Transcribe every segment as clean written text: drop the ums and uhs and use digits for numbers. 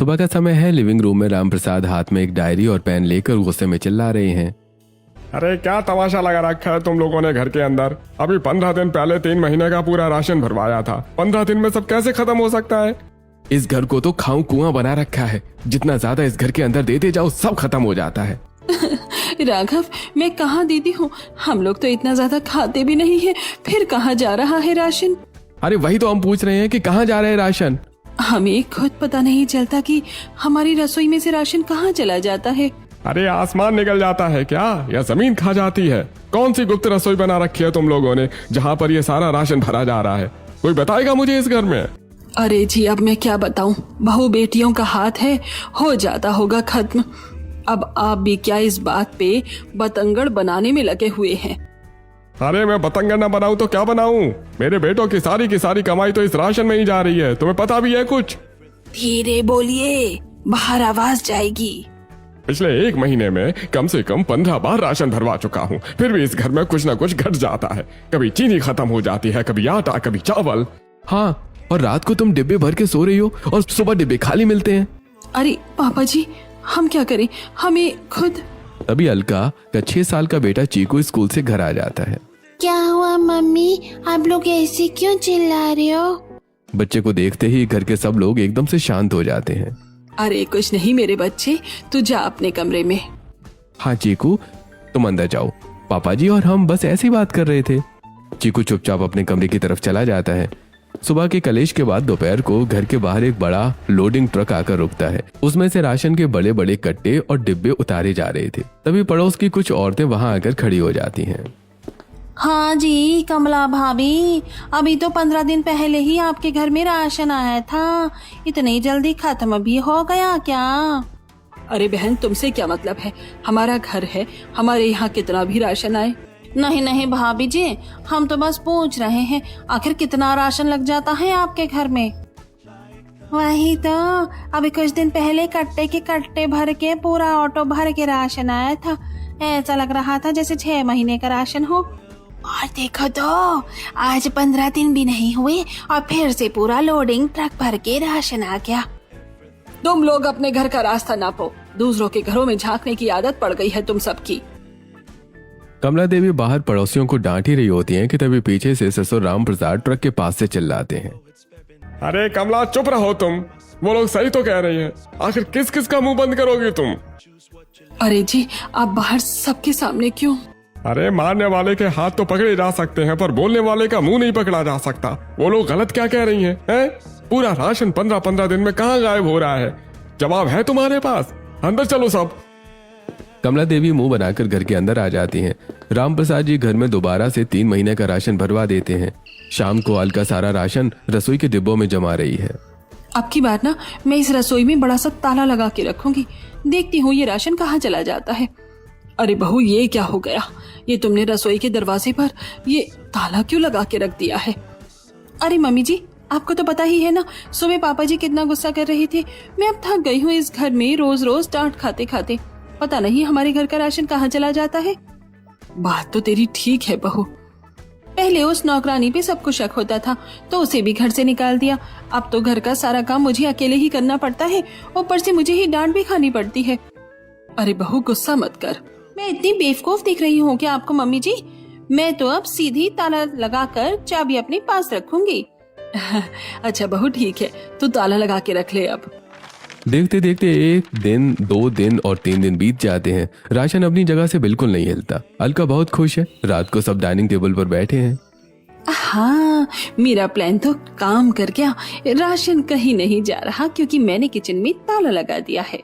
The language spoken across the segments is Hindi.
सुबह का समय है। लिविंग रूम में रामप्रसाद हाथ में एक डायरी और पेन लेकर गुस्से में चिल्ला रहे हैं। अरे क्या तमाशा लगा रखा है तुम लोगों ने घर के अंदर। अभी 15 दिन पहले 3 महीने का पूरा राशन भरवाया था। 15 दिन में सब कैसे खत्म हो सकता है? इस घर को तो खाऊं कुआं बना रखा है। जितना ज्यादा इस घर के अंदर देते जाओ सब खत्म हो जाता है। राघव, मैं कहाँ दीदी हूँ, हम लोग तो इतना ज्यादा खाते भी नहीं है, फिर कहाँ जा रहा है राशन? अरे वही तो हम पूछ रहे हैं कि कहाँ जा रहे हैं राशन। हमें खुद पता नहीं चलता कि हमारी रसोई में से राशन कहाँ चला जाता है। अरे आसमान निकल जाता है क्या या जमीन खा जाती है? कौन सी गुप्त रसोई बना रखी है तुम लोगों ने जहाँ पर ये सारा राशन भरा जा रहा है? कोई बताएगा मुझे इस घर में? अरे जी, अब मैं क्या बताऊं, बहू बेटियों का हाथ है, हो जाता होगा खत्म। अब आप भी क्या इस बात पे बतंगड़ बनाने में लगे हुए हैं? अरे मैं बतंगड़ ना बनाऊं तो क्या बनाऊं? मेरे बेटों की सारी कमाई तो इस राशन में ही जा रही है। तुम्हें पता भी है कुछ? धीरे बोलिए, बाहर आवाज जाएगी। पिछले 1 महीने में कम से कम 15 बार राशन भरवा चुका हूँ, फिर भी इस घर में कुछ न कुछ घट जाता है। कभी चीनी खत्म हो जाती है, कभी आटा, कभी चावल। हाँ, और रात को तुम डिब्बे भर के सो रही हो और सुबह डिब्बे खाली मिलते हैं। अरे पापा जी, हम क्या करें, हमें खुद। तभी अलका का 6 साल का बेटा चीकू स्कूल से घर आ जाता है। क्या हुआ मम्मी, आप लोग ऐसे क्यों चिल्ला रहे हो? बच्चे को देखते ही घर के सब लोग एकदम से शांत हो जाते हैं। अरे कुछ नहीं मेरे बच्चे, तू जा अपने कमरे में। हाँ चीकू, तुम अंदर जाओ, पापा जी और हम बस ऐसी बात कर रहे थे। चीकू चुपचाप अपने कमरे की तरफ चला जाता है। सुबह के कलेश के बाद दोपहर को घर के बाहर एक बड़ा लोडिंग ट्रक आकर रुकता है। उसमें से राशन के बड़े बड़े कट्टे और डिब्बे उतारे जा रहे थे। तभी पड़ोस की कुछ औरतें वहां आकर खड़ी हो जाती हैं। हाँ जी कमला भाभी, अभी तो 15 दिन पहले ही आपके घर में राशन आया था, इतनी जल्दी खत्म भी हो गया क्या? अरे बहन, तुमसे क्या मतलब है? हमारा घर है, हमारे यहाँ कितना भी राशन आए। नहीं नहीं भाभी जी, हम तो बस पूछ रहे हैं, आखिर कितना राशन लग जाता है आपके घर में? वही तो, अभी कुछ दिन पहले कट्टे के कट्टे भर के पूरा ऑटो भर के राशन आया था। ऐसा लग रहा था जैसे 6 महीने का राशन हो। और देखो तो, आज 15 दिन भी नहीं हुए और फिर से पूरा लोडिंग ट्रक भर के राशन आ गया। तुम लोग अपने घर का रास्ता नापो, दूसरों के घरों में झांकने की आदत पड़ गई है तुम सबकी। कमला देवी बाहर पड़ोसियों को डांट ही रही होती हैं कि तभी पीछे से ससुर रामप्रसाद ट्रक के पास से चिल्लाते हैं। अरे कमला चुप रहो तुम, वो लोग सही तो कह रही हैं। आखिर किस किस का मुंह बंद करोगी तुम? अरे जी, आप बाहर सबके सामने क्यों? अरे मारने वाले के हाथ तो पकड़े जा सकते हैं पर बोलने वाले का मुंह नहीं पकड़ा जा सकता। वो लोग गलत क्या कह रही हैं? पूरा राशन 15-15 दिन में कहाँ गायब हो रहा है? जवाब है तुम्हारे पास? अंदर चलो सब। कमला देवी मुंह बनाकर घर के अंदर आ जाती हैं। रामप्रसाद जी घर में दोबारा से 3 महीने का राशन भरवा देते हैं। शाम को अलका सारा राशन रसोई के डिब्बों में जमा रही है। अब की बार ना मैं इस रसोई में बड़ा सा ताला लगा के रखूंगी, देखती हूँ ये राशन कहाँ चला जाता है। अरे बहू, ये क्या हो गया? ये तुमने रसोई के दरवाजे पर ये ताला क्यों लगा के रख दिया है? अरे मम्मी जी, आपको तो पता ही है ना, सुबह पापा जी कितना गुस्सा कर रहे थे। मैं अब थक गई हूँ इस घर में रोज रोज डांट खाते खाते। पता नहीं हमारे घर का राशन कहाँ चला जाता है। बात तो तेरी ठीक है बहू, पहले उस नौकरानी पे सबको शक होता था तो उसे भी घर से निकाल दिया। अब तो घर का सारा काम मुझे अकेले ही करना पड़ता है, ऊपर से मुझे ही डांट भी खानी पड़ती है। अरे बहू गुस्सा मत कर। मैं इतनी बेवकूफ दिख रही हूँ क्या आपको मम्मी जी? मैं तो अब सीधी ताला लगाकर चाबी अपने पास रखूंगी। अच्छा बहू ठीक है, तू ताला लगा के रख ले। अब देखते देखते 1 दिन, 2 दिन और 3 दिन बीत जाते हैं। राशन अपनी जगह से बिल्कुल नहीं हिलता। अलका बहुत खुश है। रात को सब डाइनिंग टेबल पर बैठे हैं। हाँ, मेरा प्लान तो काम कर गया। राशन कहीं नहीं जा रहा क्योंकि मैंने किचन में ताला लगा दिया है।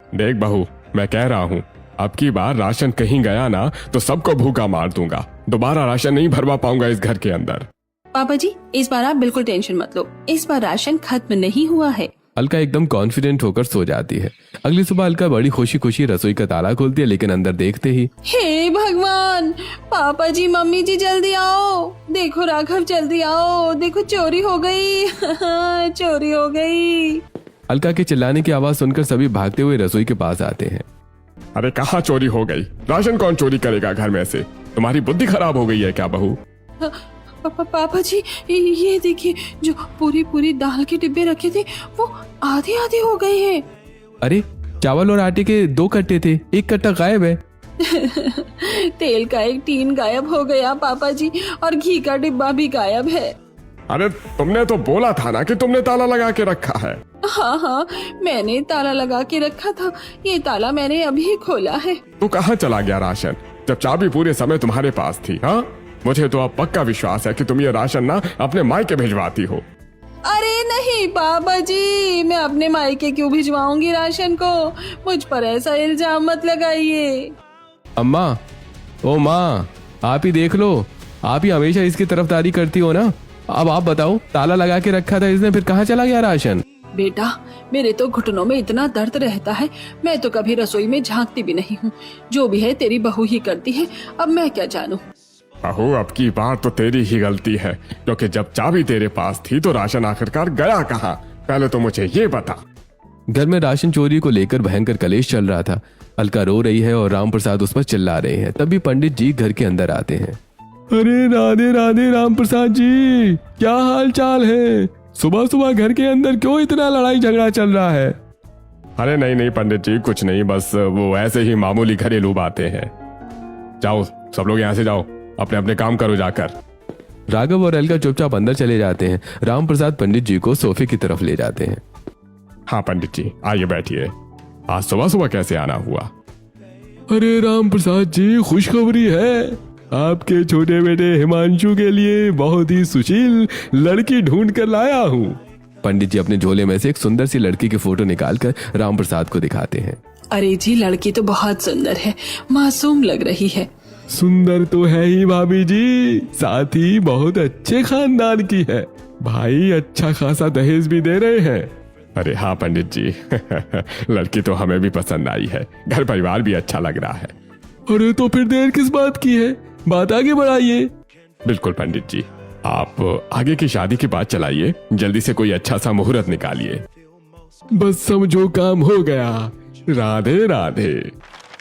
देख बहू, मैं कह रहा हूँ अब की बार राशन कहीं गया ना तो सबको भूखा मार दूंगा। दोबारा राशन नहीं भरवा पाऊंगा इस घर के अंदर। पापा जी, इस बार आप बिल्कुल टेंशन मत लो, इस बार राशन खत्म नहीं हुआ है। अलका एकदम कॉन्फिडेंट होकर सो जाती है। अगली सुबह अलका बड़ी खुशी खुशी रसोई का ताला खोलती है, लेकिन अंदर देखते ही हे भगवान, पापा जी मम्मी जी जल्दी आओ, देखो राघव जल्दी आओ, देखो चोरी हो गई। चोरी हो गई। अलका के चिल्लाने की आवाज सुनकर सभी भागते हुए रसोई के पास आते हैं। अरे कहाँ चोरी हो गई? राशन कौन चोरी करेगा घर में से? तुम्हारी बुद्धि खराब हो गई है क्या बहू? पापा जी, ये देखिए, जो पूरी दाल के डिब्बे रखे थे वो आधे आधे हो गए हैं। अरे चावल और आटे के 2 कट्टे थे, एक कट्टा गायब है। तेल का एक टीन गायब हो गया पापा जी, और घी का डिब्बा भी गायब है। अरे तुमने तो बोला था ना कि तुमने ताला लगा के रखा है। हाँ, मैंने ताला लगा के रखा था, ये ताला मैंने अभी खोला है। तू कहाँ चला गया राशन, जब चाबी पूरे समय तुम्हारे पास थी? हाँ, मुझे तो अब पक्का विश्वास है कि तुम ये राशन ना अपने मायके भिजवाती हो। अरे नहीं पापा जी, मैं अपने मायके क्यों भिजवाऊंगी राशन को? मुझ पर ऐसा इल्जाम मत लगाइए। अम्मा, ओ माँ, आप ही देख लो, आप ही हमेशा इसकी तरफदारी करती हो ना। अब आप बताओ, ताला लगा के रखा था इसने, फिर कहाँ चला गया राशन? बेटा, मेरे तो घुटनों में इतना दर्द रहता है, मैं तो कभी रसोई में झांकती भी नहीं हूँ। जो भी है तेरी बहू ही करती है, अब मैं क्या जानूँ। बहू, अब की बार तो तेरी ही गलती है, क्योंकि जब चाबी तेरे पास थी तो राशन आखिरकार गया कहाँ? पहले तो मुझे ये बता। घर में राशन चोरी को लेकर भयंकर कलेश चल रहा था। अलका रो रही है और राम प्रसाद उस पर चिल्ला रहे हैं। तभी पंडित जी घर के अंदर आते हैं। अरे राधे राधे राम प्रसाद जी, क्या हाल चाल है? सुबह सुबह घर के अंदर क्यों इतना लड़ाई झगड़ा चल रहा है? अरे नहीं पंडित जी, कुछ नहीं, बस वो ऐसे ही मामूली घरेलू बातें हैं। जाओ सब लोग यहाँ से जाओ, अपने अपने काम करो जाकर। राघव और अलका चुपचाप अंदर चले जाते हैं। राम प्रसाद पंडित जी को सोफे की तरफ ले जाते हैं। हाँ पंडित जी, आइए बैठिए। आज सुबह सुबह कैसे आना हुआ? अरे राम प्रसाद जी, खुशखबरी है। आपके छोटे बेटे हिमांशु के लिए बहुत ही सुशील लड़की ढूंढ कर लाया हूँ। पंडित जी अपने झोले में से एक सुंदर सी लड़की की फोटो निकालकर राम प्रसाद को दिखाते हैं। अरे जी, लड़की तो बहुत सुंदर है, मासूम लग रही है। सुंदर तो है ही भाभी जी, साथ ही बहुत अच्छे खानदान की है। भाई अच्छा खासा दहेज भी दे रहे हैं। अरे हाँ पंडित जी, लड़की तो हमें भी पसंद आई है, घर परिवार भी अच्छा लग रहा है। अरे तो फिर देर किस बात की है, बात आगे बढ़ाइए। बिल्कुल पंडित जी, आप आगे की शादी की बात चलाइए, जल्दी से कोई अच्छा सा मुहूर्त निकालिए। बस समझो काम हो गया। राधे राधे।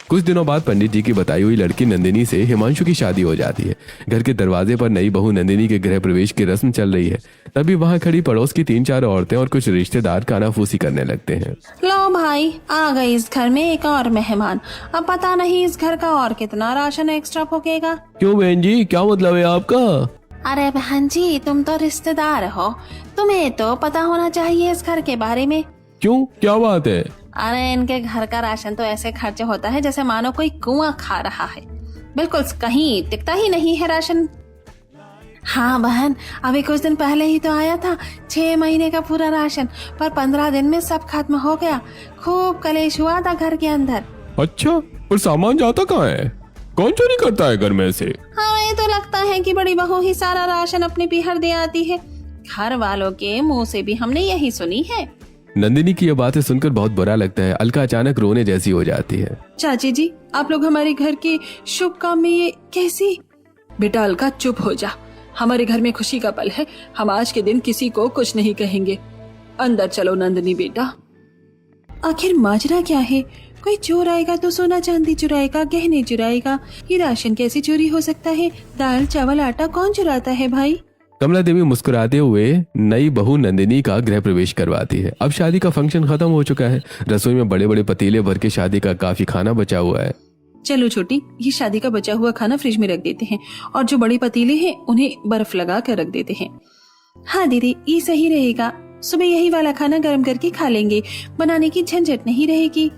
कुछ दिनों बाद पंडित जी की बताई हुई लड़की नंदिनी से हिमांशु की शादी हो जाती है। घर के दरवाजे पर नई बहू नंदिनी के गृह प्रवेश की रस्म चल रही है। तभी वहां खड़ी पड़ोस की 3-4 औरतें और कुछ रिश्तेदार कानाफूसी करने लगते हैं। लो भाई, आ गई इस घर में एक और मेहमान। अब पता नहीं इस घर का और कितना राशन एक्स्ट्रा पकेगा। क्यों बहन जी, क्या मतलब है आपका? अरे बहन जी, तुम तो रिश्तेदार हो, तुम्हें तो पता होना चाहिए इस घर के बारे में। क्यों, क्या बात है? अरे इनके घर का राशन तो ऐसे खर्च होता है जैसे मानो कोई कुआं खा रहा है, बिल्कुल कहीं टिकता ही नहीं है राशन। हाँ बहन, अभी कुछ दिन पहले ही तो आया था 6 महीने का पूरा राशन, पर 15 दिन में सब खत्म हो गया। खूब कलेश हुआ था घर के अंदर। अच्छा, पर सामान जाता कहाँ है? कौन चोरी करता है घर में से? हमें तो लगता है कि बड़ी बहू ही सारा राशन अपने पीहर दे आती है। घर वालों के मुंह से भी हमने यही सुनी है। नंदिनी की ये बातें सुनकर बहुत बुरा लगता है। अलका अचानक रोने जैसी हो जाती है। चाची जी, आप लोग हमारे घर के शुभ काम में ये कैसी? बेटा अलका, चुप हो जा, हमारे घर में खुशी का पल है, हम आज के दिन किसी को कुछ नहीं कहेंगे। अंदर चलो नंदिनी बेटा। आखिर माजरा क्या है? कोई चोर आएगा तो सोना चांदी चुराएगा, गहने चुराएगा, ये राशन कैसे चोरी हो सकता है? दाल चावल आटा कौन चुराता है भाई? कमला देवी मुस्कुराते हुए नई बहू नंदिनी का गृह प्रवेश करवाती है। अब शादी का फंक्शन खत्म हो चुका है। रसोई में बड़े बड़े पतीले भर के शादी का काफी खाना बचा हुआ है। चलो छोटी, ये शादी का बचा हुआ खाना फ्रिज में रख देते हैं, और जो बड़े पतीले हैं उन्हें बर्फ लगा कर रख देते हैं। हाँ दीदी, ये सही रहेगा, सुबह यही वाला खाना गर्म करके खा लेंगे, बनाने की झंझट नहीं रहेगी।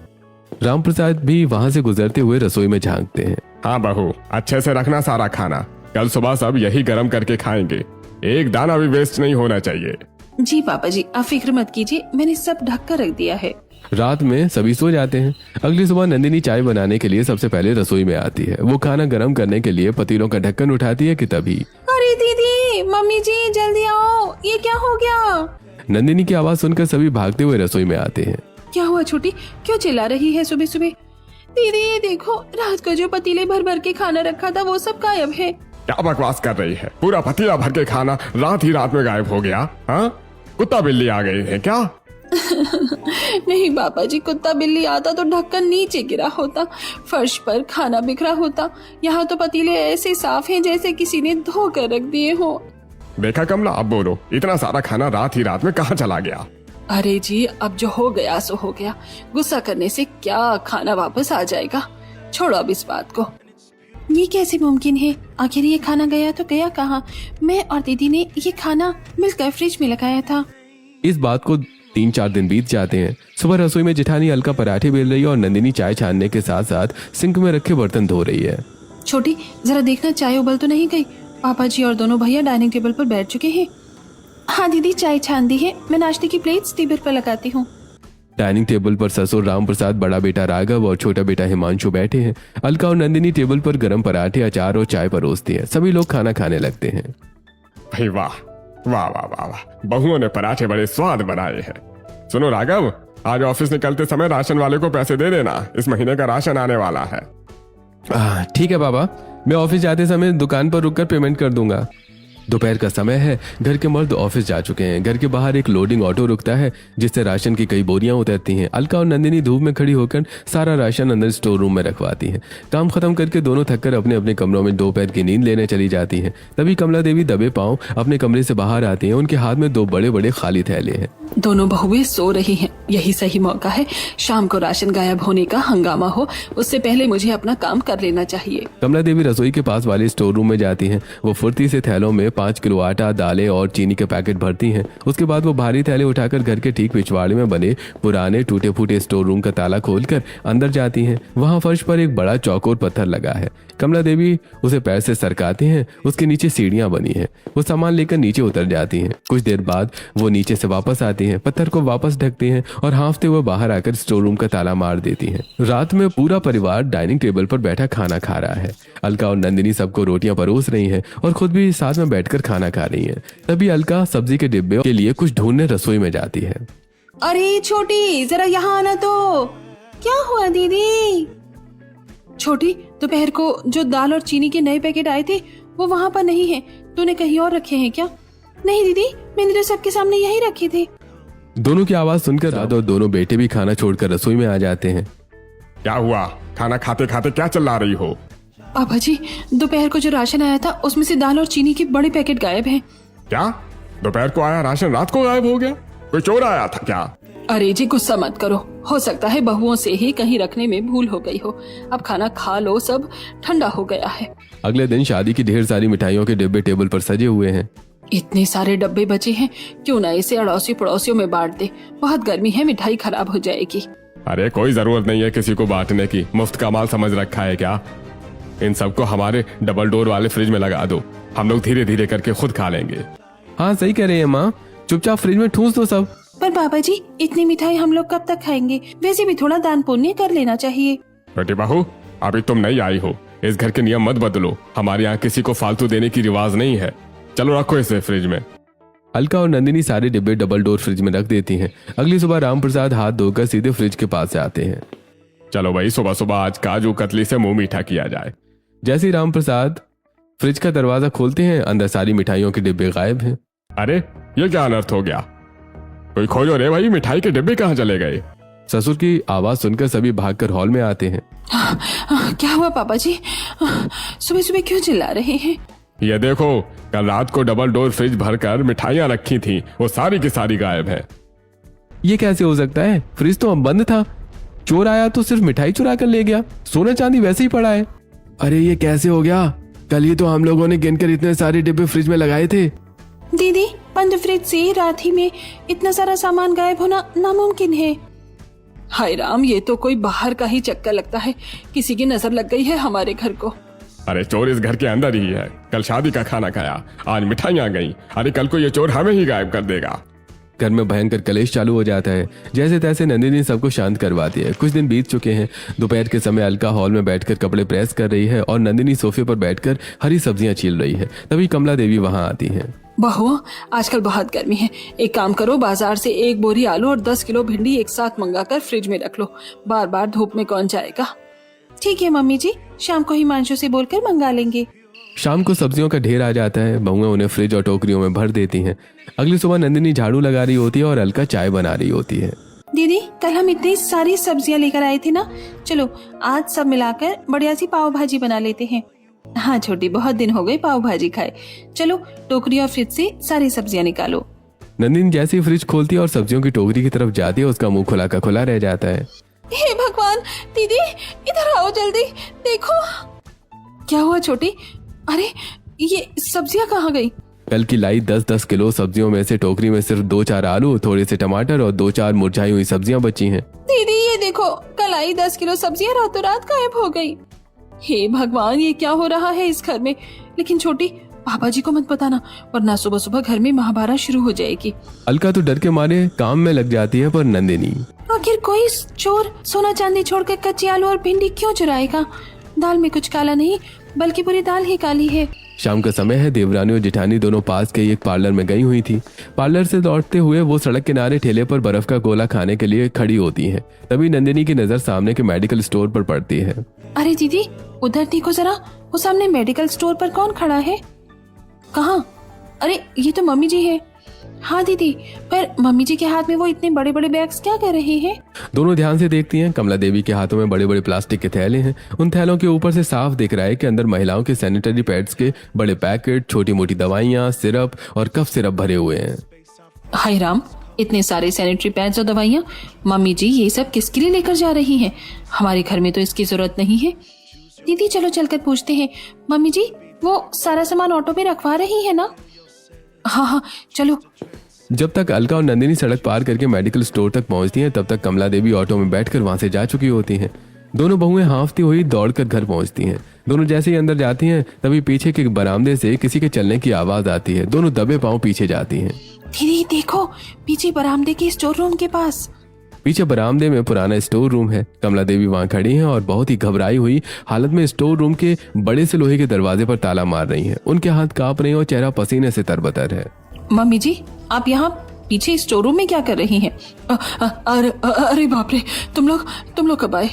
राम प्रसाद भी वहाँ से गुजरते हुए रसोई में झांकते हैं। हाँ बहू, अच्छे से रखना सारा खाना, कल सुबह सब यही गर्म करके खाएंगे, एक दाना भी वेस्ट नहीं होना चाहिए। जी पापा जी, आप फिक्र मत कीजिए, मैंने सब ढक कर रख दिया है। रात में सभी सो जाते हैं। अगली सुबह नंदिनी चाय बनाने के लिए सबसे पहले रसोई में आती है। वो खाना गर्म करने के लिए पतीलों का ढक्कन उठाती है कि तभी अरे दीदी, मम्मी जी जल्दी आओ, ये क्या हो गया? नंदिनी की आवाज सुनकर सभी भागते हुए रसोई में आते हैं। क्या हुआ छोटी, क्यों चिल्ला रही है सुबह सुबह? दीदी ये देखो, रात को जो पतीले भर भर के खाना रखा था वो सब गायब है। क्या बकवास कर रही है? पूरा पतीला भर के खाना रात ही रात में गायब हो गया? हाँ, कुत्ता बिल्ली आ गए हैं क्या? नहीं पापा जी, कुत्ता बिल्ली आता तो ढक्कन नीचे गिरा होता, फर्श पर खाना बिखरा होता। यहाँ तो पतीले ऐसे साफ हैं जैसे किसी ने धो कर रख दिए हो। देखा कमला, अब बोलो, इतना सारा खाना रात ही रात में कहाँ चला गया? अरे जी, अब जो हो गया सो हो गया। गुस्सा करने से क्या खाना वापस आ जाएगा। छोड़ो अब इस बात को। ये कैसे मुमकिन है? आखिर ये खाना गया तो गया कहाँ? मैं और दीदी ने ये खाना मिलकर फ्रिज में लगाया था। इस बात को 3-4 दिन बीत जाते हैं। सुबह रसोई में जेठानी अलका पराठे बेल रही है और नंदिनी चाय छानने के साथ साथ सिंक में रखे बर्तन धो रही है। छोटी, जरा देखना चाय उबल तो नहीं गई। पापा जी और दोनों भैया डाइनिंग टेबल पर बैठ चुके हैं। हाँ दीदी, चाय छान दी है। मैं नाश्ते की प्लेट्स टेबल पर लगाती हूँ। डाइनिंग टेबल पर ससुर राम प्रसाद, बड़ा बेटा राघव और छोटा बेटा हिमांशु बैठे हैं। अलका और नंदिनी टेबल पर गरम पराठे, अचार और चाय परोसती है। सभी लोग खाना खाने लगते हैं। भाई वाह वाह वाह वाह वाह, बहुओं ने पराठे बड़े स्वाद बनाए हैं। सुनो राघव, आज ऑफिस निकलते समय राशन वाले को पैसे दे देना, इस महीने का राशन आने वाला है। ठीक है पापा, मैं ऑफिस जाते समय दुकान पर रुककर पेमेंट कर दूंगा। दोपहर का समय है। घर के मर्द ऑफिस जा चुके हैं। घर के बाहर एक लोडिंग ऑटो रुकता है जिससे राशन की कई बोरियां उतरती हैं। अलका और नंदिनी धूप में खड़ी होकर सारा राशन अंदर स्टोर रूम में रखवाती हैं। काम खत्म करके दोनों थककर अपने अपने कमरों में दोपहर की नींद लेने चली जाती हैं। तभी कमला देवी दबे पांव अपने कमरे से बाहर आती हैं। उनके हाथ में 2 बड़े बड़े खाली थैले हैं। दोनों बहुएं सो रही हैं। यही सही मौका है। शाम को राशन गायब होने का हंगामा हो, उससे पहले मुझे अपना काम कर लेना चाहिए। कमला देवी रसोई के पास वाले स्टोर रूम में जाती हैं। वो फुर्ती से थैलों में 5 किलो आटा, दालें और चीनी के पैकेट भरती हैं। उसके बाद वो भारी थैले उठाकर घर के ठीक पिछवाड़े में बने पुराने टूटे फूटे स्टोर रूम का ताला खोलकर अंदर जाती हैं। वहां फर्श पर एक बड़ा चौकोर पत्थर लगा है। कमला देवी उसे पैर से सरकाती हैं। उसके नीचे सीढ़ियां बनी हैं। वो सामान लेकर नीचे उतर जाती हैं। कुछ देर बाद वो नीचे से वापस आती हैं, पत्थर को वापस ढकती हैं और हाँफते हुए बाहर आकर स्टोर रूम का ताला मार देती हैं। रात में पूरा परिवार डाइनिंग टेबल पर बैठा खाना खा रहा है। अलका और नंदिनी सबको रोटियां परोस रही हैं और खुद भी साथ में बैठकर खाना खा रही हैं। तभी अलका सब्जी के डिब्बे के लिए कुछ ढूंढने रसोई में जाती है। अरे छोटी, जरा यहाँ आना तो। क्या हुआ दीदी? छोटी, दोपहर को जो दाल और चीनी के नए पैकेट आए थे वो वहाँ पर नहीं है। तूने कहीं और रखे हैं क्या? नहीं दीदी, मैंने तो सबके सामने यही रखे थे। दोनों की आवाज सुनकर दादा और दोनों बेटे भी खाना छोड़कर रसोई में आ जाते हैं। क्या हुआ? खाना खाते खाते क्या चिल्ला रही हो? पापा जी, दोपहर को जो राशन आया था उसमें से दाल और चीनी के बड़े पैकेट गायब हैं। क्या? दोपहर को आया राशन रात को गायब हो गया? कोई चोर आया था क्या? अरे जी, गुस्सा मत करो। हो सकता है बहुओं से ही कहीं रखने में भूल हो गई हो। अब खाना खा लो, सब ठंडा हो गया है। अगले दिन शादी की ढेर सारी मिठाइयों के डिब्बे टेबल पर सजे हुए हैं। इतने सारे डब्बे बचे हैं, क्यों ना इसे अड़ोसी पड़ोसियों में बांट दे। बहुत गर्मी है, मिठाई खराब हो जाएगी। अरे कोई जरूरत नहीं है किसी को बांटने की, मुफ्त का माल समझ रखा है क्या? इन सबको हमारे डबल डोर वाले फ्रिज में लगा दो, हम लोग धीरे धीरे करके खुद खा लेंगे। हाँ सही कह रही है माँ, चुपचाप फ्रिज में ठूस दो सब। पर बाबा जी, इतनी मिठाई हम लोग कब तक खाएंगे? वैसे भी थोड़ा दान पुण्य कर लेना चाहिए। बेटी बहू, अभी तुम नई आई हो, इस घर के नियम मत बदलो। हमारे यहाँ किसी को फालतू देने की रिवाज नहीं है। चलो रखो इसे फ्रिज में। अलका और नंदिनी सारे डिब्बे डबल डोर फ्रिज में रख देती हैं। अगली सुबह राम प्रसाद हाथ धोकर सीधे फ्रिज के पास से आते हैं। चलो भाई, सुबह सुबह आज काजू कतली से मुंह मीठा किया जाए। जैसे ही राम प्रसाद फ्रिज का दरवाजा खोलते हैं, अंदर सारी मिठाइयों के डिब्बे गायब हैं। अरे ये क्या अनर्थ हो गया? कोई खोजो रे भाई, मिठाई के डिब्बे कहाँ चले गए? ससुर की आवाज सुनकर सभी भागकर हॉल में आते हैं। क्या हुआ पापा जी? सुबह सुबह क्यों चिल्ला रहे हैं? ये देखो, कल रात को डबल डोर फ्रिज भरकर मिठाइयाँ रखी थी, वो सारी की सारी गायब है। ये कैसे हो सकता है? फ्रिज तो बंद था। चोर आया तो सिर्फ मिठाई चुरा कर ले गया, सोना चांदी वैसे ही पड़ा है। अरे ये कैसे हो गया? कल ही तो हम लोगों ने गिनकर इतने सारे डिब्बे फ्रिज में लगाए थे। दीदी, बंद फ्रिज से रात ही में इतना सारा सामान गायब होना नामुमकिन है। हाय राम, ये तो कोई बाहर का ही चक्कर लगता है। किसी की नजर लग गई है हमारे घर को। अरे चोर इस घर के अंदर ही है। कल शादी का खाना खाया, आज मिठाइयाँ गई। अरे कल को ये चोर हमें ही गायब कर देगा। घर में भयंकर कलेश चालू हो जाता है। जैसे तैसे नंदिनी सबको शांत करवाती है। कुछ दिन बीत चुके हैं। दोपहर के समय अलका हॉल में बैठकर कपड़े प्रेस कर रही है और नंदिनी सोफे पर बैठकर हरी सब्जियां छील रही है। तभी कमला देवी वहां आती हैं। बहुआ, आजकल बहुत गर्मी है। एक काम करो, बाजार से 1 बोरी आलू और 10 किलो भिंडी एक साथ मंगाकर फ्रिज में रख लो। बार बार धूप में कौन जाएगा? ठीक है मम्मी जी, शाम को हिमांशु से बोलकर मंगा लेंगे। शाम को सब्जियों का ढेर आ जाता है। बहुएं उन्हें फ्रिज और टोकरियों में भर देती हैं। अगली सुबह नंदिनी झाड़ू लगा रही होती है और अलका चाय बना रही होती है। दीदी, कल हम इतनी सारी सब्जियां लेकर आए थे ना, चलो आज सब मिलाकर बढ़िया सी पाव भाजी बना लेते हैं। हाँ छोटी, बहुत दिन हो गए पाव भाजी खाए। चलो टोकरी और फ्रिज से सारी सब्जियां निकालो। नंदिनी जैसे ही फ्रिज खोलती है और सब्जियों की टोकरी की तरफ जाती है, उसका मुंह खुला का खुला रह जाता है। हे भगवान, दीदी इधर आओ जल्दी, देखो क्या हुआ छोटी। अरे ये सब्जियां कहाँ गई? कल की लाई 10-10 किलो सब्जियों में से टोकरी में सिर्फ 2-4 आलू, थोड़े से टमाटर और 2-4 मुरझाई हुई सब्जियां बची हैं। दीदी ये देखो, कल आई 10 किलो सब्जियां रातों रात गायब हो गई। हे भगवान, ये क्या हो रहा है इस घर में। लेकिन छोटी, पापा जी को मत बताना, वरना सुबह सुबह घर में महाभारत शुरू हो जाएगी। अलका तो डर के मारे काम में लग जाती है, पर नंदिनी आखिर कोई चोर सोना चांदी छोड़कर कच्चे आलू और भिंडी क्यों चुराएगा? दाल में कुछ काला नहीं, बल्कि पूरी दाल ही काली है। शाम का समय है। देवरानी और जेठानी दोनों पास के एक पार्लर में गई हुई थी। पार्लर से लौटते हुए वो सड़क किनारे ठेले पर बर्फ का गोला खाने के लिए खड़ी होती हैं। तभी नंदिनी की नजर सामने के मेडिकल स्टोर पर पड़ती है। अरे दीदी उधर देखो जरा, वो सामने मेडिकल स्टोर पर कौन खड़ा है? कहाँ? अरे ये तो मम्मी जी है। हाँ दीदी, पर मम्मी जी के हाथ में वो इतने बड़े बड़े बैग्स क्या कर रहे हैं? दोनों ध्यान से देखती हैं। कमला देवी के हाथों में बड़े बड़े प्लास्टिक के थैले हैं। उन थैलों के ऊपर से साफ दिख रहा है कि अंदर महिलाओं के सैनिटरी पैड्स के बड़े पैकेट, छोटी मोटी दवाइयाँ, सिरप और कफ सिरप भरे हुए हैं। हाय राम, इतने सारे सैनिटरी पैड्स और दवाइयाँ, मम्मी जी ये सब किसके लिए लेकर जा रही हैं? हमारे घर में तो इसकी जरूरत नहीं है। दीदी चलो चलकर पूछते हैं। मम्मी जी वो सारा सामान ऑटो में रखवा रही है ना? हाँ हाँ चलो। जब तक अलका और नंदिनी सड़क पार करके मेडिकल स्टोर तक पहुंचती हैं, तब तक कमला देवी ऑटो में बैठकर वहां से जा चुकी होती हैं। दोनों बहुएं हांफती हुई दौड़कर घर पहुंचती हैं। दोनों जैसे ही अंदर जाती हैं, तभी पीछे के बरामदे से किसी के चलने की आवाज आती है। दोनों दबे पांव पीछे जाती हैं। दीदी देखो, पीछे बरामदे के स्टोर रूम के पास। पीछे बरामदे में पुराना स्टोर रूम है। कमला देवी वहां खड़ी हैं और बहुत ही घबराई हुई हालत में स्टोर रूम के बड़े से लोहे के दरवाजे पर ताला मार रही हैं। उनके हाथ कांप रहे हैं और चेहरा पसीने से तरबतर है। मम्मी जी आप यहाँ पीछे स्टोर रूम में क्या कर रही हैं? अरे बाप रे, तुम लोग कब आए?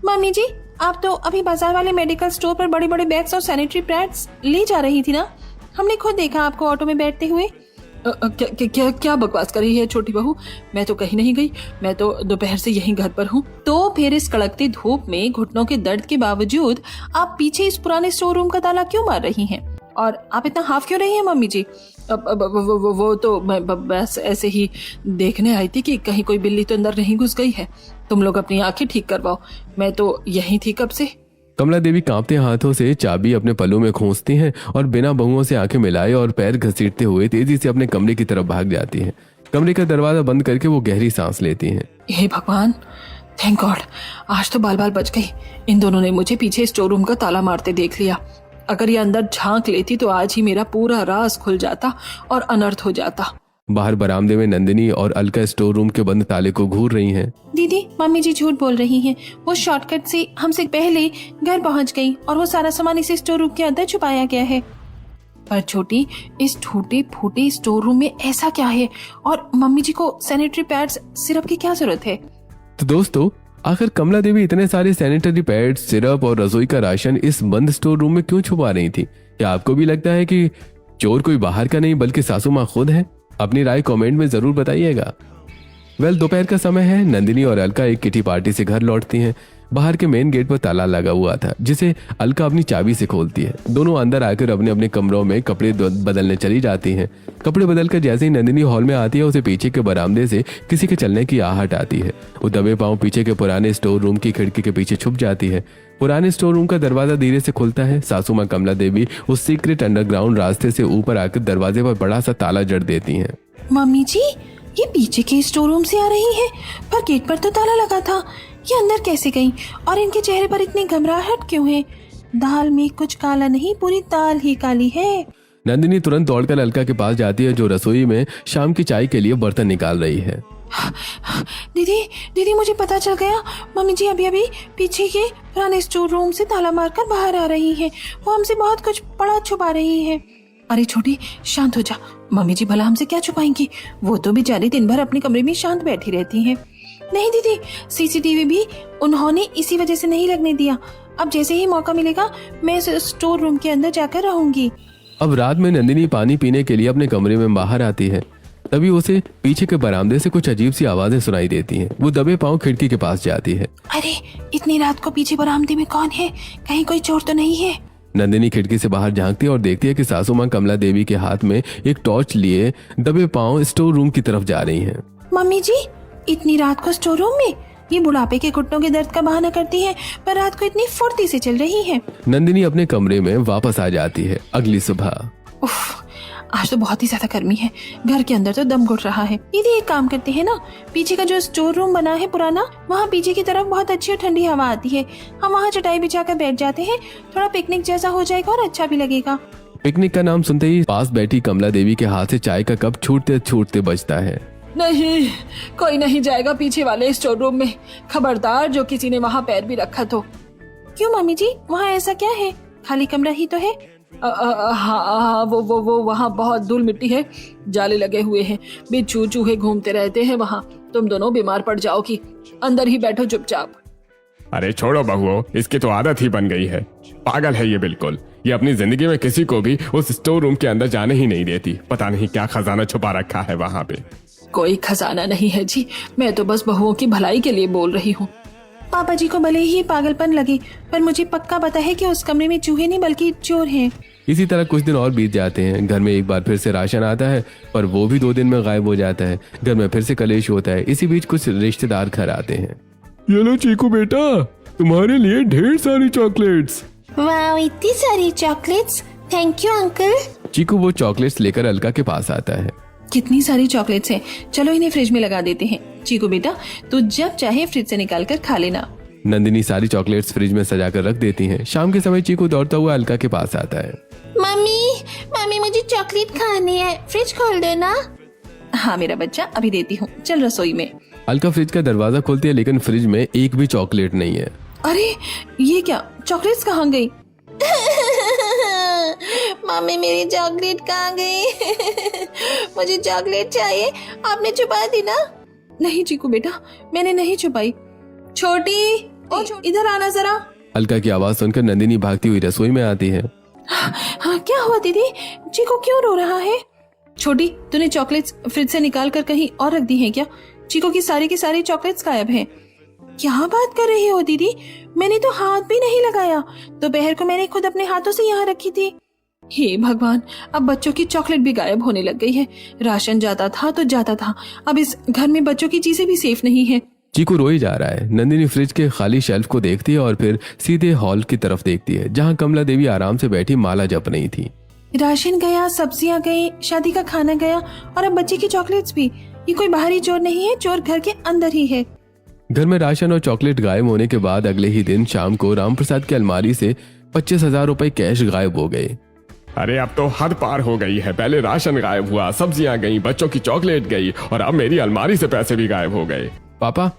मम्मी जी आप तो अभी बाजार वाले मेडिकल स्टोर पर बड़े बड़े बैग्स और सैनिटरी पैड्स ले जा रही थी ना? हमने खुद देखा आपको ऑटो में बैठते हुए। क्या बकवास कर रही है छोटी बहू? मैं तो कहीं नहीं गई, मैं तो दोपहर से यहीं घर पर हूँ। तो फिर इस कड़कती धूप में घुटनों के दर्द के बावजूद आप पीछे इस पुराने स्टोर रूम का ताला क्यों मार रही हैं? और आप इतना हाफ क्यों रही हैं मम्मी जी? वो तो मैं बस ऐसे ही देखने आई थी कि कहीं कोई बिल्ली तो अंदर नहीं घुस गई है। तुम लोग अपनी आंखें ठीक करवाओ, मैं तो यहीं थी कब से। कमला देवी कांपते हाथों से चाबी अपने पल्लू में खोंसती हैं और बिना बहुओं से आंखें मिलाए और पैर घसीटते हुए तेजी से अपने कमरे की तरफ भाग जाती हैं। कमरे का दरवाजा बंद करके वो गहरी सांस लेती हैं। हे भगवान, थैंक गॉड, आज तो बाल बच गई। इन दोनों ने मुझे पीछे स्टोर रूम का ताला मारते देख लिया। अगर ये अंदर झांक लेती तो आज ही मेरा पूरा राज खुल जाता और अनर्थ हो जाता। बाहर बरामदे में नंदिनी और अलका स्टोर रूम के बंद ताले को घूर रही हैं। दीदी मम्मी जी झूठ बोल रही हैं। वो शॉर्टकट से हमसे पहले घर पहुंच गई और वो सारा सामान इस स्टोर रूम के अंदर छुपाया गया है। पर छोटी, इस टूटे फूटे स्टोर रूम में ऐसा क्या है? और मम्मी जी को सैनिटरी पैड्स, सिरप की क्या जरूरत है? तो दोस्तों, आखिर कमला देवी इतने सारे सैनिटरी पैड, सिरप और रसोई का राशन इस बंद स्टोर रूम में क्यों छुपा रही थी? क्या आपको भी लगता है कि चोर कोई बाहर का नहीं बल्कि सासू माँ खुद है? अपनी राय कमेंट में जरूर बताइएगा। दोपहर का समय है। नंदिनी और अलका एक किटी पार्टी से घर लौटती हैं। बाहर के मेन गेट पर ताला लगा हुआ था, जिसे अलका अपनी चाबी से खोलती है। दोनों अंदर आकर अपने अपने कमरों में कपड़े बदलने चली जाती हैं। कपड़े बदलकर जैसे ही नंदिनी हॉल में आती है, उसे पीछे के बरामदे से किसी के चलने की आहट आती है। वो दबे पांव पीछे के पुराने स्टोर रूम की खिड़की के पीछे छुप जाती है। पुराने स्टोर रूम का दरवाजा धीरे से खुलता है। सासू माँ कमला देवी उस सीक्रेट अंडरग्राउंड रास्ते से ऊपर आकर दरवाजे पर बड़ा सा ताला जड़ देती हैं। मम्मी जी ये पीछे के स्टोर रूम से आ रही है, पर गेट पर तो ताला लगा था। ये अंदर कैसे गई? और इनके चेहरे पर इतनी घबराहट क्यों है? दाल में कुछ काला नहीं, पूरी दाल ही काली है। नंदिनी तुरंत दौड़कर अलका के पास जाती है, जो रसोई में शाम की चाय के लिए बर्तन निकाल रही है। दीदी मुझे पता चल गया। मम्मी जी अभी पीछे के पुराने स्टोर रूम से ताला मारकर बाहर आ रही है। वो हमसे बहुत कुछ बड़ा छुपा रही है। अरे छोटी शांत हो जा, मम्मी जी भला हमसे क्या छुपाएंगी? वो तो बेचारी दिन भर अपने कमरे में शांत बैठी रहती हैं। नहीं दीदी, सीसीटीवी भी उन्होंने इसी वजह से नहीं लगने दिया। अब जैसे ही मौका मिलेगा मैं स्टोर रूम के अंदर जाकर रहूंगी। अब रात में नंदिनी पानी पीने के लिए अपने कमरे में बाहर आती है। तभी उसे पीछे के बरामदे से कुछ अजीब सी आवाजें सुनाई देती हैं। वो दबे पांव खिड़की के पास जाती है। अरे इतनी रात को पीछे बरामदे में कौन है? कहीं कोई चोर तो नहीं है? नंदिनी खिड़की से बाहर झांकती है और देखती है कि सासू माँ कमला देवी के हाथ में एक टॉर्च लिए दबे पांव स्टोर रूम की तरफ जा रही हैं। मम्मी जी, इतनी रात को स्टोर रूम में? ये बुढ़ापे के घुटनों के दर्द का बहाना करती है, पर रात को इतनी फुर्ती से चल रही है। नंदिनी अपने कमरे में वापस आ जाती है। अगली सुबह उफ, आज तो बहुत ही ज्यादा गर्मी है, घर के अंदर तो दम घुट रहा है। दीदी एक काम करते हैं ना, पीछे का जो स्टोर रूम बना है पुराना, वहाँ पीछे की तरफ बहुत अच्छी और ठंडी हवा आती है। हम वहाँ चटाई बिछाकर बैठ जाते हैं, थोड़ा पिकनिक जैसा हो जाएगा और अच्छा भी लगेगा। पिकनिक का नाम सुनते ही पास बैठी कमला देवी के हाथ से चाय का कप छूटते छूटते बजता है। नहीं, कोई नहीं जाएगा पीछे वाले स्टोर रूम में, खबरदार जो किसी ने वहाँ पैर भी रखा तो। क्यों मम्मी जी, वहाँ ऐसा क्या है? खाली कमरा ही तो है। हाँ, वो वहाँ बहुत धूल मिट्टी है, जाले लगे हुए हैं, बिच्छू चूहे घूमते रहते हैं वहाँ। तुम दोनों बीमार पड़ जाओगी, अंदर ही बैठो चुपचाप। अरे छोड़ो बहुओं, इसकी तो आदत ही बन गई है। पागल है ये बिल्कुल। ये अपनी जिंदगी में किसी को भी उस स्टोर रूम के अंदर जाने ही नहीं देती। पता नहीं क्या खजाना छुपा रखा है वहाँ पे। कोई खजाना नहीं है जी, मैं तो बस बहुओं की भलाई के लिए बोल रही हूँ। पापा जी को भले ही पागलपन लगे, पर मुझे पक्का पता है कि उस कमरे में चूहे नहीं बल्कि चोर हैं। इसी तरह कुछ दिन और बीत जाते हैं। घर में एक बार फिर से राशन आता है, पर वो भी 2 दिन में गायब हो जाता है। घर में फिर से कलेश होता है। इसी बीच कुछ रिश्तेदार घर आते हैं। ये लो चीकू बेटा, तुम्हारे लिए ढेर सारी चॉकलेट्स। वाह, इतनी सारी चॉकलेट्स, थैंक यू अंकल। चीकू वो चॉकलेट्स लेकर अलका के पास आता है। कितनी सारी चॉकलेट्स हैं, चलो इन्हें फ्रिज में लगा देते हैं। चीकू बेटा, तू जब चाहे फ्रिज से निकाल कर खा लेना। नंदिनी सारी चॉकलेट्स फ्रिज में सजा कर रख देती हैं। शाम के समय चीकू दौड़ता हुआ अलका के पास आता है। मम्मी मुझे चॉकलेट खानी है, फ्रिज खोल देना। हाँ मेरा बच्चा, अभी देती हूँ, चल रसोई में। अलका फ्रिज का दरवाजा खोलती है, लेकिन फ्रिज में एक भी चॉकलेट नहीं है। अरे ये क्या, चॉकलेट्स कहाँ गई? मम्मी मेरी चॉकलेट कहाँ गई? मुझे चॉकलेट चाहिए, आपने छुपा दी ना? नहीं चीकू बेटा, मैंने नहीं छुपाई। छोटी, इधर आना जरा। अलका की आवाज सुनकर नंदिनी भागती हुई रसोई में आती है। हाँ क्या हुआ दीदी, चीकू क्यों रो रहा है? छोटी, तूने चॉकलेट्स फ्रिज से निकाल कर कहीं और रख दी हैं क्या? चीकू की सारी चॉकलेट्स गायब हैं। क्या बात कर रही हो दीदी, मैंने तो हाथ भी नहीं लगाया। दोपहर को मैंने खुद अपने हाथों से यहाँ रखी थी। हे भगवान, अब बच्चों की चॉकलेट भी गायब होने लग गई है। राशन जाता था तो जाता था, अब इस घर में बच्चों की चीजें भी सेफ नहीं है। चीकू रोई जा रहा है। नंदिनी फ्रिज के खाली शेल्फ को देखती है और फिर सीधे हॉल की तरफ देखती है, जहाँ कमला देवी आराम से बैठी माला जप रही थी। राशन गया, सब्जियां गई, शादी का खाना गया और अब बच्चे की चॉकलेट्स भी। ये कोई बाहरी चोर नहीं है, चोर घर के अंदर ही है। घर में राशन और चॉकलेट गायब होने के बाद अगले ही दिन शाम को रामप्रसाद की अलमारी से 25,000 रुपए कैश गायब हो गए। अरे अब तो हद पार हो गई है। पहले राशन गायब हुआ, सब्जियां गई, बच्चों की चॉकलेट गई और अब मेरी अलमारी से पैसे भी गायब हो गए। पापा,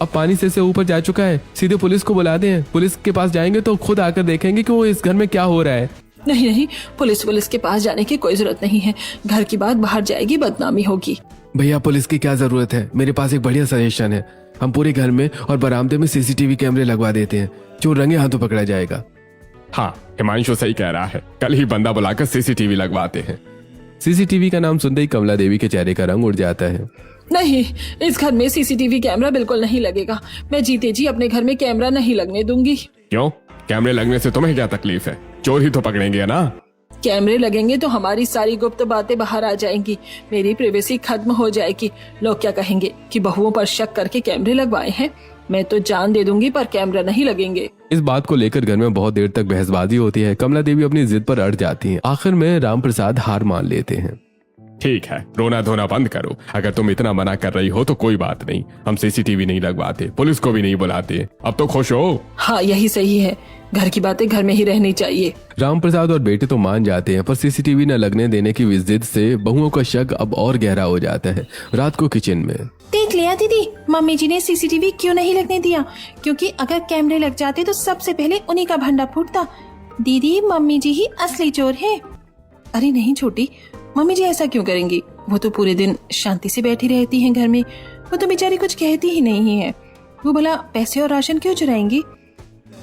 अब पानी से ऊपर जा चुका है, सीधे पुलिस को बुला दें। पुलिस के पास जाएंगे तो खुद आकर देखेंगे कि वो इस घर में क्या हो रहा है। नहीं, पुलिस के पास जाने की कोई जरूरत नहीं है। घर की बात बाहर जाएगी, बदनामी होगी। भैया, पुलिस की क्या जरूरत है? मेरे पास एक बढ़िया सजेशन है। हम पूरे घर में और बरामदे में सीसीटीवी कैमरे लगवा देते हैं, चोर रंगे हाथों पकड़ा जाएगा। हाँ, हिमांशु सही कह रहा है, कल ही बंदा बुलाकर सीसीटीवी लगवाते हैं। सीसीटीवी का नाम सुनते ही कमला देवी के चेहरे का रंग उड़ जाता है। नहीं, इस घर में सीसीटीवी कैमरा बिल्कुल नहीं लगेगा। मैं जीते जी अपने घर में कैमरा नहीं लगने दूंगी। क्यों? कैमरे लगने से तुम्हें क्या तकलीफ है? चोर ही तो पकड़ेंगे ना। कैमरे लगेंगे तो हमारी सारी गुप्त बातें बाहर आ जाएंगी, मेरी प्राइवेसी खत्म हो जाएगी। लोग क्या कहेंगे कि बहुओं पर शक करके कैमरे लगवाए हैं। मैं तो जान दे दूंगी, पर कैमरा नहीं लगेंगे। इस बात को लेकर घर में बहुत देर तक बहसबाजी होती है। कमला देवी अपनी जिद पर अड़ जाती हैं। आखिर में रामप्रसाद हार मान लेते हैं। ठीक है, रोना धोना बंद करो। अगर तुम इतना मना कर रही हो तो कोई बात नहीं, हम सीसीटीवी नहीं लगवाते, पुलिस को भी नहीं बुलाते। अब तो खुश हो? हाँ, यही सही है। घर की बातें घर में ही रहनी चाहिए। रामप्रसाद और बेटे तो मान जाते हैं, पर सीसीटीवी न लगने देने की जिद से बहुओं का शक अब और गहरा हो जाता है। रात को किचन में देख लिया दीदी, मम्मी जी ने सीसीटीवी क्यों नहीं लगने दिया? क्योंकि अगर कैमरे लग जाते तो सबसे पहले उन्हीं का भंडा फूटता। दीदी, मम्मी जी ही असली चोर है। अरे नहीं छोटी, मम्मी जी ऐसा क्यों करेंगी? वो तो पूरे दिन शांति से बैठी रहती हैं घर में। वो तो बेचारी कुछ कहती ही नहीं है। वो भला पैसे और राशन क्यों चुराएंगी?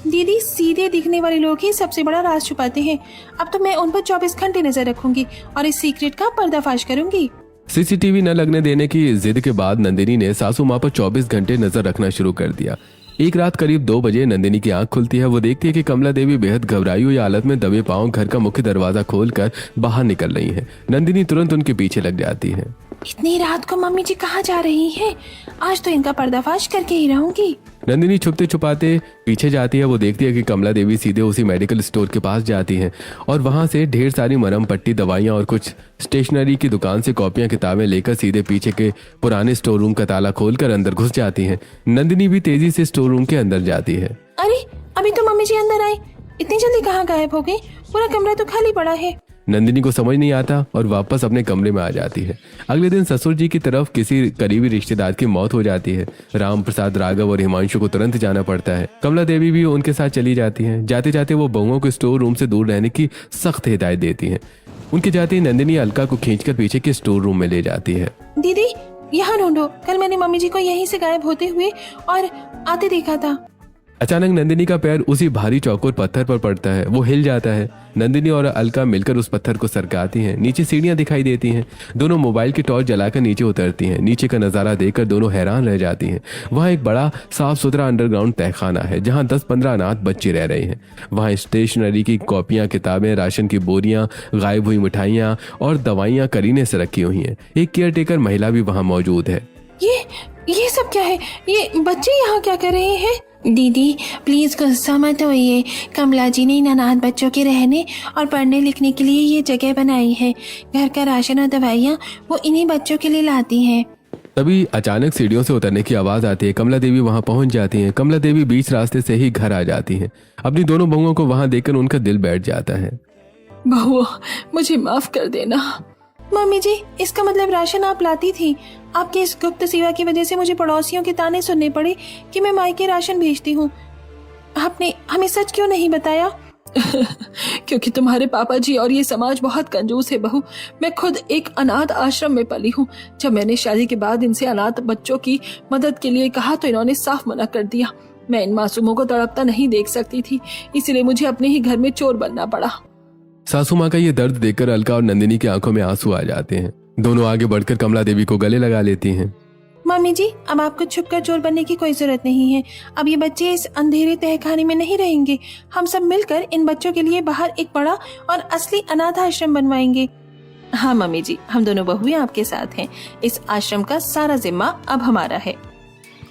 दीदी, सीधे दिखने वाले लोग ही सबसे बड़ा राज छुपाते हैं। अब तो मैं उन पर 24 घंटे नजर रखूंगी और इस सीक्रेट का पर्दाफाश करूंगी। सीसीटीवी न लगने देने की जिद के बाद नंदिनी ने सासू माँ पर 24 घंटे नजर रखना शुरू कर दिया। एक रात करीब 2 बजे नंदिनी की आंख खुलती है। वो देखती है कि कमला देवी बेहद घबराई हुई हालत में दबे पांव घर का मुख्य दरवाजा खोलकर बाहर निकल रही है। नंदिनी तुरंत उनके पीछे लग जाती है। इतनी रात को मम्मी जी कहाँ जा रही हैं? आज तो इनका पर्दाफाश करके ही रहूंगी। नंदिनी छुपते छुपाते पीछे जाती है। वो देखती है कि कमला देवी सीधे उसी मेडिकल स्टोर के पास जाती हैं और वहां से ढेर सारी मरहम पट्टी, दवाइयां और कुछ स्टेशनरी की दुकान से कॉपियां किताबें लेकर सीधे पीछे के पुराने स्टोर रूम का ताला खोलकर अंदर घुस जाती हैं। नंदिनी भी तेजी से स्टोर रूम के अंदर जाती है। अरे अभी तो मम्मी जी अंदर आई, इतनी जल्दी कहाँ गायब हो गई? पूरा कमरा तो खाली पड़ा है। नंदिनी को समझ नहीं आता और वापस अपने कमरे में आ जाती है। अगले दिन ससुर जी की तरफ किसी करीबी रिश्तेदार की मौत हो जाती है। राम प्रसाद, राघव और हिमांशु को तुरंत जाना पड़ता है। कमला देवी भी उनके साथ चली जाती हैं। जाते जाते वो बहुओं को स्टोर रूम से दूर रहने की सख्त हिदायत देती हैं। उनके जाते ही नंदिनी अलका को खींचकर पीछे के स्टोर रूम में ले जाती है। दीदी यहाँ ढूंढो, कल मैंने मम्मी जी को यहीं से गायब होते हुए और आते देखा था। अचानक नंदिनी का पैर उसी भारी चौकोर पत्थर पर पड़ता है। वो हिल जाता है। नंदिनी और अलका मिलकर उस पत्थर को सरकाती हैं। नीचे सीढ़ियां दिखाई देती हैं। दोनों मोबाइल की टॉर्च जलाकर नीचे उतरती हैं। नीचे का नजारा देखकर दोनों हैरान रह जाती हैं। वहाँ एक बड़ा साफ सुथरा अंडरग्राउंड तहखाना है जहाँ 10-15 अनाथ बच्चे रह रहे हैं। वहाँ स्टेशनरी की कॉपियां, किताबें, राशन की बोरियां, गायब हुई मिठाइयां और दवाइयां करीने से रखी हुई हैं। एक केयरटेकर महिला भी वहाँ मौजूद है। ये सब क्या है? ये बच्चे यहाँ क्या कर रहे हैं? दीदी प्लीज गुस्सा मत होइए, कमला जी ने इन अनाथ बच्चों के रहने और पढ़ने लिखने के लिए ये जगह बनाई है। घर का राशन और दवाइयाँ वो इन्हीं बच्चों के लिए लाती हैं। तभी अचानक सीढ़ियों से उतरने की आवाज आती है। कमला देवी वहां पहुंच जाती हैं। कमला देवी बीच रास्ते से ही घर आ जाती हैं। अपनी दोनों बहुओं को वहां देखकर उनका दिल बैठ जाता है। बहुओं, मुझे माफ कर देना। मम्मी जी, इसका मतलब राशन आप लाती थी। आपके इस गुप्त सेवा की वजह से मुझे पड़ोसियों के ताने सुनने पड़े कि मैं मायके राशन भेजती हूँ। आपने हमें सच क्यों नहीं बताया? क्योंकि तुम्हारे पापा जी और ये समाज बहुत कंजूस है बहू। मैं खुद एक अनाथ आश्रम में पली हूँ। जब मैंने शादी के बाद इनसे अनाथ बच्चों की मदद के लिए कहा तो इन्होंने साफ मना कर दिया। मैं इन मासूमों को तड़पता नहीं देख सकती थी, इसलिए मुझे अपने ही घर में चोर बनना पड़ा। सासू माँ का ये दर्द देखकर अलका और नंदिनी की आंखों में आंसू आ जाते हैं। दोनों आगे बढ़कर कमला देवी को गले लगा लेती हैं। मम्मी जी, अब आपको छुपकर चोर बनने की कोई जरूरत नहीं है। अब ये बच्चे इस अंधेरे तहखाने में नहीं रहेंगे। हम सब मिलकर इन बच्चों के लिए बाहर एक बड़ा और असली अनाथ आश्रम बनवाएंगे। हाँ मम्मी जी, हम दोनों बहुएं आपके साथ हैं। इस आश्रम का सारा जिम्मा अब हमारा है।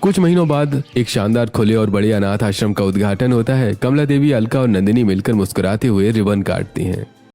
कुछ महीनों बाद एक शानदार खुले और बड़े अनाथ आश्रम का उद्घाटन होता है। कमला देवी, अलका और नंदिनी मिलकर मुस्कुराते हुए रिबन काटती हैं।